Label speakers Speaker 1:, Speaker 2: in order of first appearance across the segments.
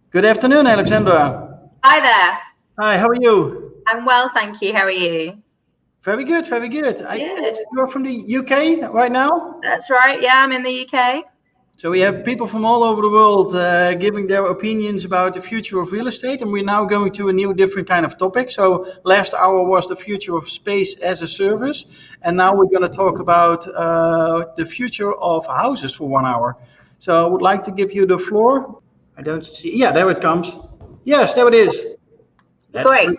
Speaker 1: Good afternoon, Alexandra.
Speaker 2: Hi there.
Speaker 1: Hi, how are you?
Speaker 2: I'm well, thank you. How are you?
Speaker 1: Very good, very good.
Speaker 2: Good.
Speaker 1: You're from the UK right now?
Speaker 2: That's right. Yeah, I'm in the UK.
Speaker 1: So we have people from all over the world giving their opinions about the future of real estate, and we're now going to a new, different kind of topic. So last hour was the future of space as a service, and now we're going to talk about the future of houses for 1 hour. So I would like to give you the floor. I don't see. Yeah, there it comes. Yes, there it is.
Speaker 2: Great.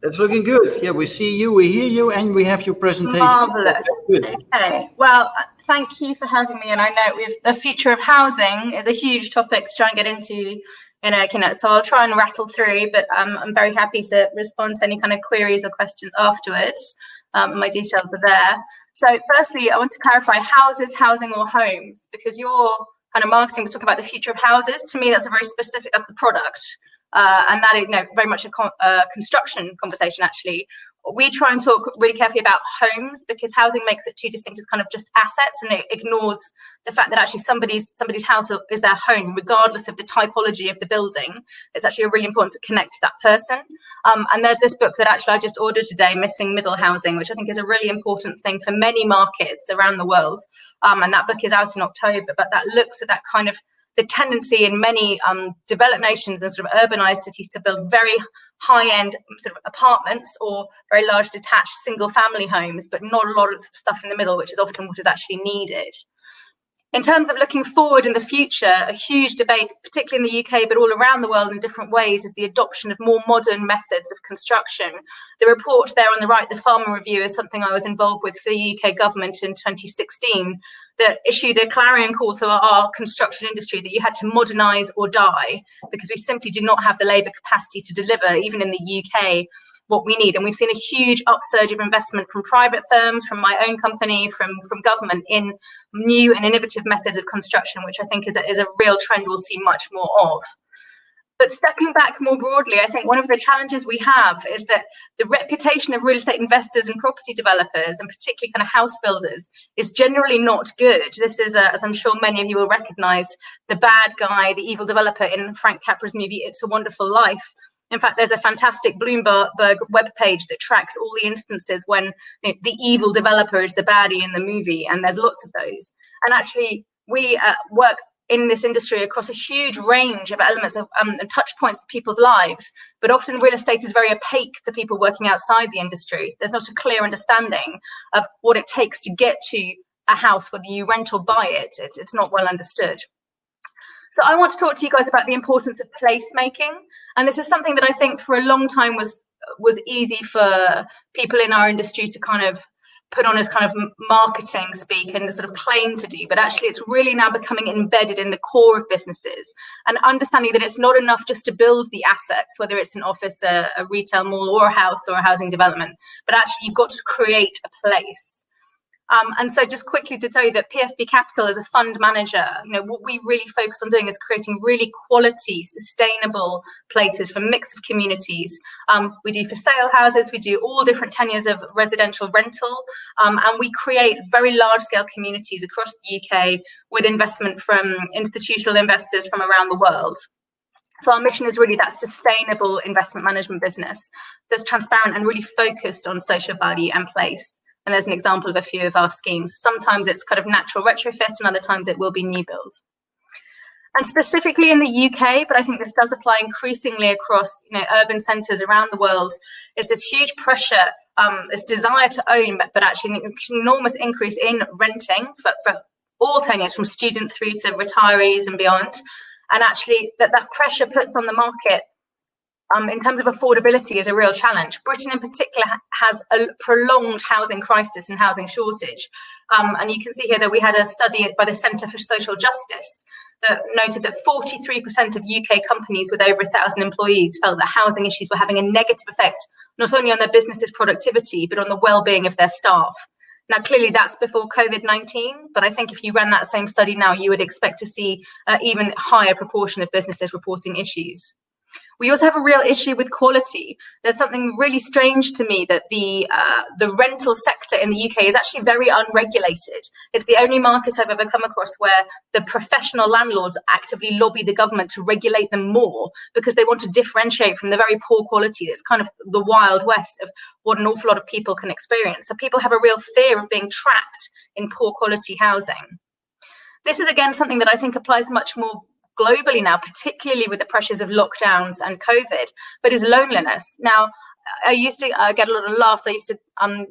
Speaker 1: That's looking good. Yeah, we see you, we hear you, and we have your presentation.
Speaker 2: Marvelous. Okay. Well, thank you for having me. And I know the future of housing is a huge topic to try and get into in a keynote. So I'll try and rattle through, but I'm very happy to respond to any kind of queries or questions afterwards. My details are there. So firstly, I want to clarify houses, housing, or homes, because your kind of marketing was talking about the future of houses. To me, that's a very specific, that's the product. And that is very much a construction conversation, actually. We try and talk really carefully about homes because housing makes it too distinct as kind of just assets, and it ignores the fact that actually somebody's house is their home, regardless of the typology of the building. It's actually really important to connect to that person. And there's this book that actually I just ordered today, Missing Middle Housing, which I think is a really important thing for many markets around the world. And that book is out in October, but that looks at that kind of the tendency in many developed nations and sort of urbanized cities to build very high-end sort of apartments or very large detached single-family homes, but not a lot of stuff in the middle, which is often what is actually needed. In terms of looking forward in the future, a huge debate, particularly in the UK, but all around the world in different ways, is the adoption of more modern methods of construction. The report there on the right, the Farmer Review, is something I was involved with for the UK government in 2016, that issued a clarion call to our construction industry that you had to modernise or die, because we simply do not have the labour capacity to deliver, even in the UK, what we need. And we've seen a huge upsurge of investment from private firms, from my own company, from government in new and innovative methods of construction, which I think is a real trend we'll see much more of. But stepping back more broadly, I think one of the challenges we have is that the reputation of real estate investors and property developers, and particularly kind of house builders, is generally not good. This is, as I'm sure many of you will recognise, the bad guy, the evil developer in Frank Capra's movie It's a Wonderful Life. In fact, there's a fantastic Bloomberg webpage that tracks all the instances when the evil developer is the baddie in the movie, and there's lots of those. And actually, we work in this industry across a huge range of elements of and touch points of people's lives, but often real estate is very opaque to people working outside the industry. There's not a clear understanding of what it takes to get to a house, whether you rent or buy it. It's not well understood. So I want to talk to you guys about the importance of placemaking. And this is something that I think for a long time was easy for people in our industry to kind of put on as kind of marketing speak and sort of claim to do. But actually, it's really now becoming embedded in the core of businesses, and understanding that it's not enough just to build the assets, whether it's an office, a retail mall, or a house, or a housing development, but actually you've got to create a place. And so just quickly to tell you that PfP Capital is a fund manager. What we really focus on doing is creating really quality, sustainable places for a mix of communities. We do for sale houses, we do all different tenures of residential rental, and we create very large scale communities across the UK with investment from institutional investors from around the world. So our mission is really that sustainable investment management business that's transparent and really focused on social value and place. And there's an example of a few of our schemes. Sometimes it's kind of natural retrofit, and other times it will be new build. And specifically in the UK, but I think this does apply increasingly across urban centres around the world, is this huge pressure, this desire to own, but actually an enormous increase in renting for all tenures, from student through to retirees and beyond. And actually that pressure puts on the market in terms of affordability is a real challenge. Britain in particular has a prolonged housing crisis and housing shortage. And you can see here that we had a study by the Centre for Social Justice that noted that 43% of UK companies with over 1,000 employees felt that housing issues were having a negative effect, not only on their business's productivity, but on the well-being of their staff. Now, clearly that's before COVID-19, but I think if you ran that same study now, you would expect to see even higher proportion of businesses reporting issues. We also have a real issue with quality. There's something really strange to me that the rental sector in the UK is actually very unregulated. It's the only market I've ever come across where the professional landlords actively lobby the government to regulate them more because they want to differentiate from the very poor quality. It's kind of the wild west of what an awful lot of people can experience. So people have a real fear of being trapped in poor quality housing. This is, again, something that I think applies much more globally now, particularly with the pressures of lockdowns and COVID, but is loneliness. Now, I used to get a lot of laughs. I used to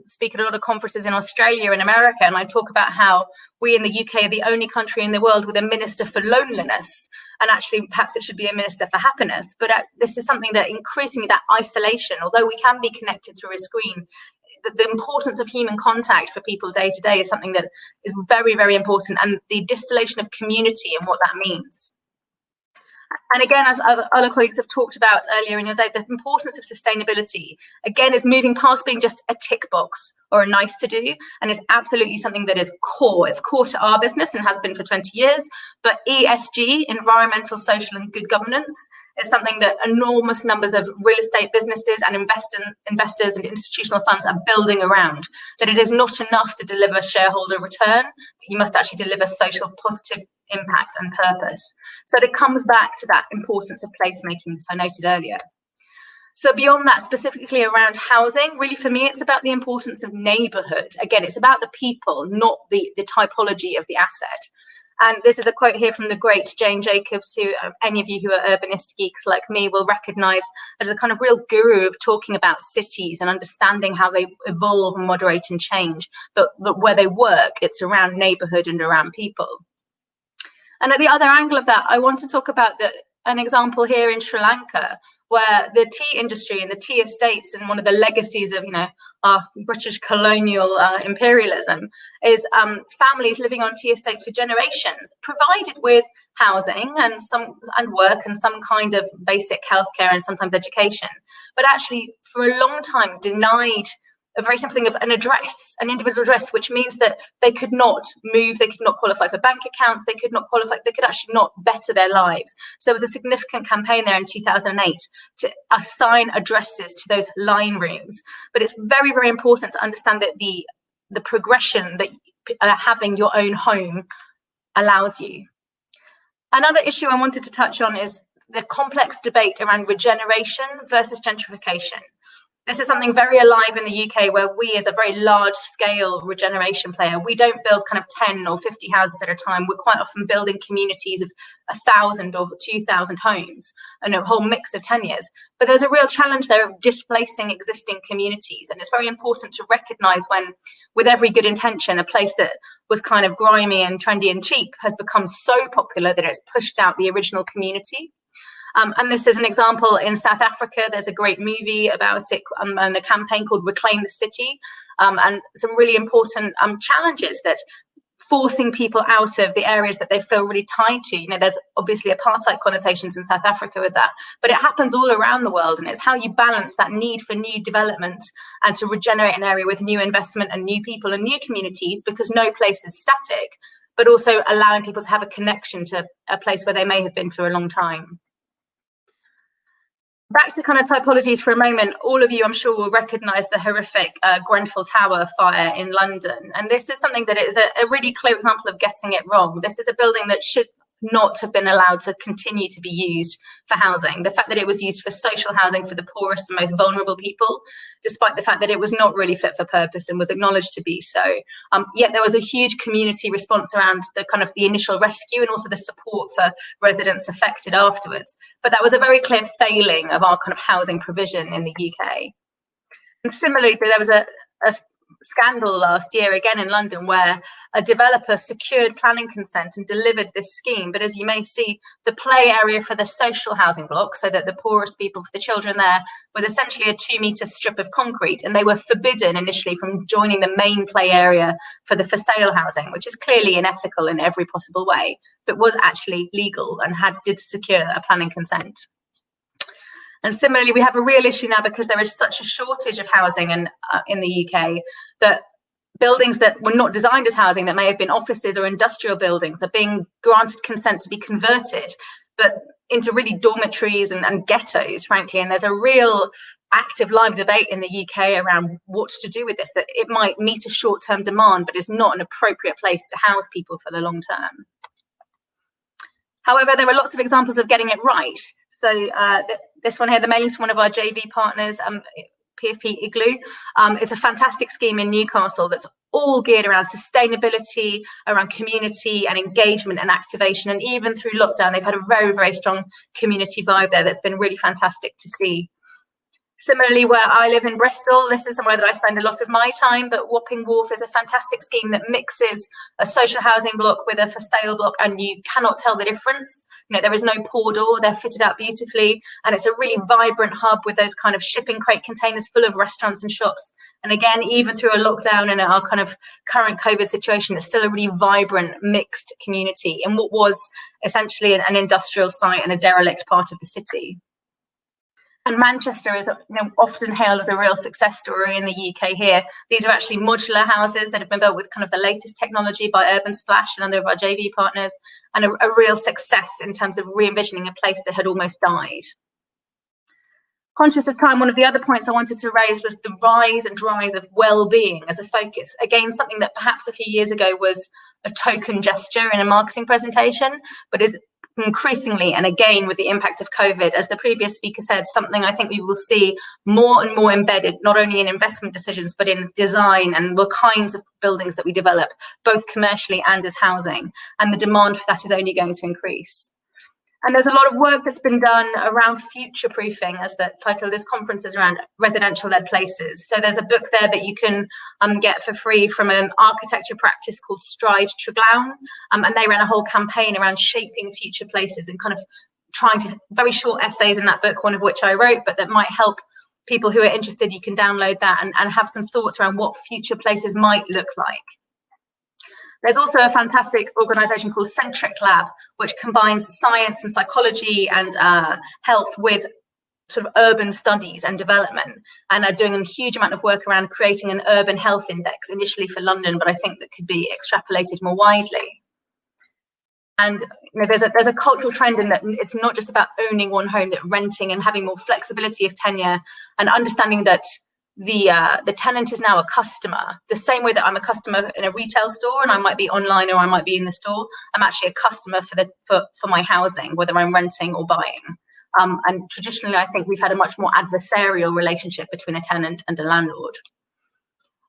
Speaker 2: speak at a lot of conferences in Australia and America, and I talk about how we in the UK are the only country in the world with a minister for loneliness, and actually perhaps it should be a minister for happiness. But this is something that increasingly, that isolation, although we can be connected through a screen, the importance of human contact for people day to day is something that is very, very important, and the distillation of community and what that means. And again, as other colleagues have talked about earlier in your day, the importance of sustainability, again, is moving past being just a tick box or a nice to do, and is absolutely something that is core. It's core to our business and has been for 20 years. But ESG, environmental, social, and good governance, is something that enormous numbers of real estate businesses and investors and institutional funds are building around. That it is not enough to deliver shareholder return, you must actually deliver social positive impact and purpose. So it comes back to that importance of placemaking that I noted earlier. So beyond that, specifically around housing, really for me, it's about the importance of neighbourhood. Again, it's about the people, not the typology of the asset. And this is a quote here from the great Jane Jacobs, who any of you who are urbanist geeks like me will recognise as a kind of real guru of talking about cities and understanding how they evolve and moderate and change. But where they work, it's around neighbourhood and around people. And at the other angle of that, I want to talk about an example here in Sri Lanka, where the tea industry and the tea estates, and one of the legacies of, our British colonial imperialism, is families living on tea estates for generations, provided with housing and work and some kind of basic healthcare and sometimes education, but actually for a long time denied a very simple thing of an address, an individual address, which means that they could not move, they could not qualify for bank accounts, they could actually not better their lives. So there was a significant campaign there in 2008 to assign addresses to those line rooms. But it's very, very important to understand that the progression that having your own home allows you. Another issue I wanted to touch on is the complex debate around regeneration versus gentrification. This is something very alive in the UK, where we, as a very large scale regeneration player, we don't build kind of 10 or 50 houses at a time. We're quite often building communities of 1,000 or 2,000 homes and a whole mix of tenures. But there's a real challenge there of displacing existing communities. And it's very important to recognise when, with every good intention, a place that was kind of grimy and trendy and cheap has become so popular that it's pushed out the original community. And this is an example in South Africa. There's a great movie about it and a campaign called Reclaim the City, and some really important challenges that forcing people out of the areas that they feel really tied to. There's obviously apartheid connotations in South Africa with that, but it happens all around the world, and it's how you balance that need for new development and to regenerate an area with new investment and new people and new communities, because no place is static, but also allowing people to have a connection to a place where they may have been for a long time. Back to kind of typologies for a moment, all of you, I'm sure, will recognise the horrific Grenfell Tower fire in London. And this is something that is a really clear example of getting it wrong. This is a building that should not have been allowed to continue to be used for housing. The fact that it was used for social housing for the poorest and most vulnerable people, despite the fact that it was not really fit for purpose and was acknowledged to be so. Yet there was a huge community response around the kind of the initial rescue and also the support for residents affected afterwards. But that was a very clear failing of our kind of housing provision in the UK. And similarly, there was a scandal last year again in London, where a developer secured planning consent and delivered this scheme, but as you may see, the play area for the social housing block, so that the poorest people, for the children there, was essentially a 2-metre strip of concrete, and they were forbidden initially from joining the main play area for the for sale housing, which is clearly unethical in every possible way, but was actually legal and did secure a planning consent. And similarly, we have a real issue now, because there is such a shortage of housing in the UK, that buildings that were not designed as housing, that may have been offices or industrial buildings, are being granted consent to be converted. But into really dormitories and ghettos, frankly. And there's a real active live debate in the UK around what to do with this, that it might meet a short-term demand, but is not an appropriate place to house people for the long term. However, there are lots of examples of getting it right. So this one here, the mailing's from one of our JV partners, PfP Igloo, is a fantastic scheme in Newcastle that's all geared around sustainability, around community and engagement and activation. And even through lockdown, they've had a very, very strong community vibe there that's been really fantastic to see. Similarly, where I live in Bristol, this is somewhere that I spend a lot of my time, but Wapping Wharf is a fantastic scheme that mixes a social housing block with a for sale block, and you cannot tell the difference. You know, there is no pour door, they're fitted out beautifully, and it's a really vibrant hub with those kind of shipping crate containers full of restaurants and shops. And again, even through a lockdown and our kind of current COVID situation, it's still a really vibrant, mixed community in what was essentially an industrial site and a derelict part of the city. And Manchester is often hailed as a real success story in the UK here. These are actually modular houses that have been built with kind of the latest technology by Urban Splash and other of our JV partners, and a real success in terms of re-envisioning a place that had almost died. Conscious of time, one of the other points I wanted to raise was the rise and rise of well-being as a focus. Again, something that perhaps a few years ago was a token gesture in a marketing presentation, but is increasingly, and again with the impact of COVID, as the previous speaker said, something I think we will see more and more embedded, not only in investment decisions, but in design and the kinds of buildings that we develop, both commercially and as housing. And the demand for that is only going to increase. And there's a lot of work that's been done around future-proofing, as the title of this conference is, around residential-led places. So there's a book there that you can get for free from an architecture practice called Stride Truglawn, and they ran a whole campaign around shaping future places and kind of trying to, very short essays in that book, one of which I wrote, but that might help people who are interested. You can download that and have some thoughts around what future places might look like. There's also a fantastic organisation called Centric Lab, which combines science and psychology and health with sort of urban studies and development, and are doing a huge amount of work around creating an urban health index, initially for London, but I think that could be extrapolated more widely. And there's a cultural trend in that it's not just about owning one home, that renting and having more flexibility of tenure, and understanding that the tenant is now a customer. The same way that I'm a customer in a retail store and I might be online or I might be in the store, I'm actually a customer for my housing, whether I'm renting or buying. And traditionally, I think we've had a much more adversarial relationship between a tenant and a landlord.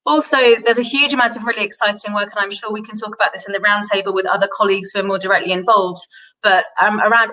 Speaker 2: Also, there's a huge amount of really exciting work, and I'm sure we can talk about this in the roundtable with other colleagues who are more directly involved, but around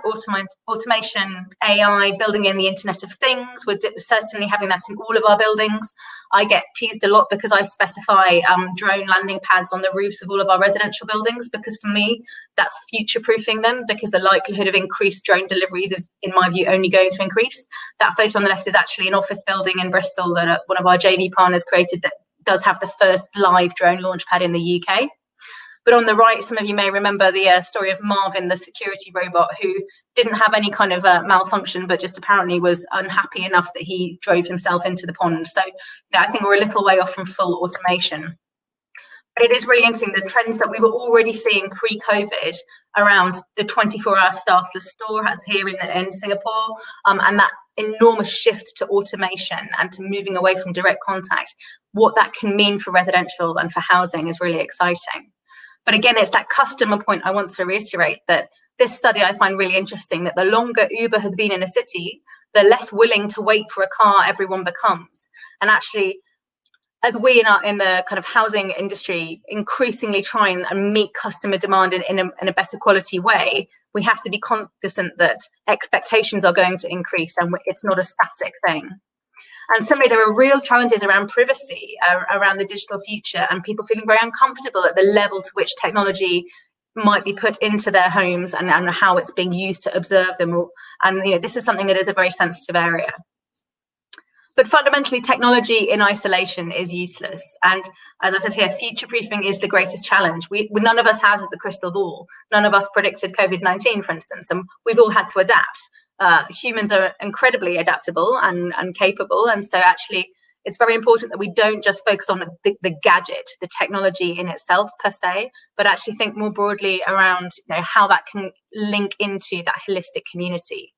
Speaker 2: automation, AI, building in the Internet of Things. We're certainly having that in all of our buildings. I get teased a lot because I specify drone landing pads on the roofs of all of our residential buildings, because for me, that's future-proofing them, because the likelihood of increased drone deliveries is, in my view, only going to increase. That photo on the left is actually an office building in Bristol that one of our JV partners created that does have the first live drone launch pad in the UK. But on the right, some of you may remember the story of Marvin, the security robot, who didn't have any kind of malfunction, but just apparently was unhappy enough that he drove himself into the pond. So I think we're a little way off from full automation. But it is really interesting, the trends that we were already seeing pre-COVID around the 24-hour staffless store as here in Singapore, and that enormous shift to automation and to moving away from direct contact. What that can mean for residential and for housing is really exciting. But again, it's that customer point I want to reiterate, that this study I find really interesting, that the longer Uber has been in a city, the less willing to wait for a car everyone becomes. And as we in the kind of housing industry increasingly try and meet customer demand in a better quality way, we have to be cognizant that expectations are going to increase and it's not a static thing. And similarly, there are real challenges around privacy, around the digital future, and people feeling very uncomfortable at the level to which technology might be put into their homes and how it's being used to observe them. And this is something that is a very sensitive area. But fundamentally, technology in isolation is useless. And as I said here, future-proofing is the greatest challenge. None of us has the crystal ball. None of us predicted COVID-19, for instance, and we've all had to adapt. Humans are incredibly adaptable and capable. And so actually, it's very important that we don't just focus on the gadget, the technology in itself per se, but actually think more broadly around, you know, how that can link into that holistic community.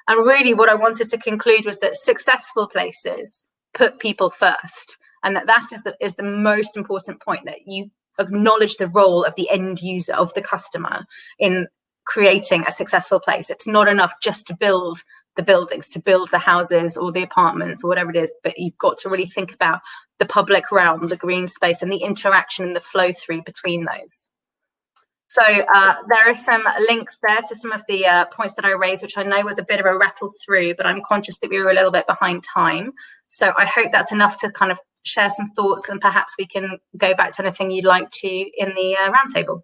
Speaker 2: And really what I wanted to conclude was that successful places put people first, and that is the most important point, that you acknowledge the role of the end user, of the customer, in creating a successful place. It's not enough just to build the buildings, to build the houses or the apartments or whatever it is, but you've got to really think about the public realm, the green space, and the interaction and the flow through between those. So there are some links there to some of the points that I raised, which I know was a bit of a rattle through, but I'm conscious that we were a little bit behind time. So I hope that's enough to kind of share some thoughts, and perhaps we can go back to anything you'd like to in the roundtable.